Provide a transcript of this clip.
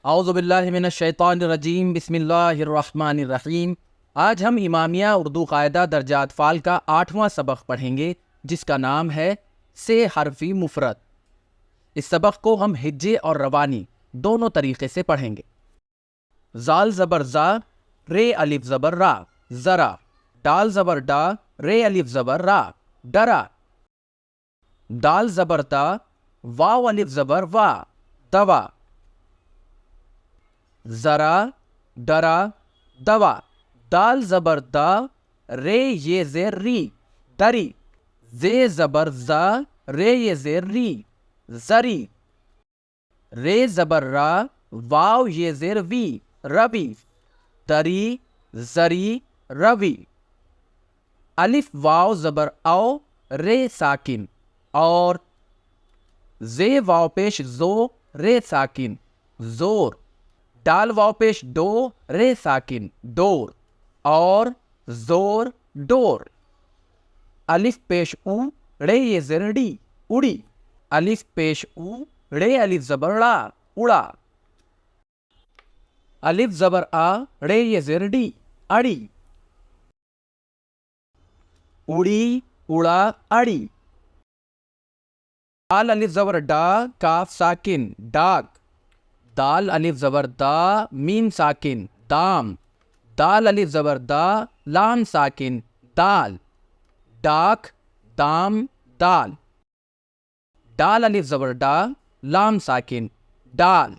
औज़ुबिल्लाहि मिनश्शैतानिर्रजीम बिस्मिल्लाहिर्रहमानिर्रहीम। आज हम इमामिया उर्दू कायदा दर्जात फ़ाल का 8वां सबक पढ़ेंगे, जिसका नाम है से हरफी मुफरद। इस सबक को हम हिज्जे और रवानी दोनों तरीके से पढ़ेंगे। जाल ज़बर जा, रे अलिफ ज़बर रा, ज़रा। डाल ज़बर डा, रे अलिफ ज़बर रा, डरा। दाल ज़बर ता, वाव अलिफ ज़बर वा, दवा। जरा, डरा, दवा। दाल ज़बर दा, रे ये ज़ेर री, दरी। जे ज़बर ज़ा, रे ये ज़ेर री, ज़री। रे ज़बर रा, वाव ये ज़ेर वी, रवि। दरी, ज़री, रवि। अलिफ वाव ज़बर औ, रे साकिन, और। जे वाव पेश जो, रे साकिन, जोर। डाल वाव पेश डो, रे साकिन, डोर, और जोर, डोर। अलिफ पेश उ, रे ये ज़ेरडी, उड़ी। अलिफ पेश उ, रे अलिफ ज़बर ड़ा, उड़ा। अलिफ ज़बर आ, रे ये ज़ेरडी, अड़ी। उड़ी, उड़ा, अड़ी। दाल अलिफ ज़बर डा, काफ साकिन, डाक। दाल अलिफ ज़बर दा, मीम साकिन, दाम। दाल अलिफ ज़बर दा, लाम साकिन, दाल। डाक, दाम, दाल। डाल अलिफ ज़बर डा, लाम साकिन, डाल।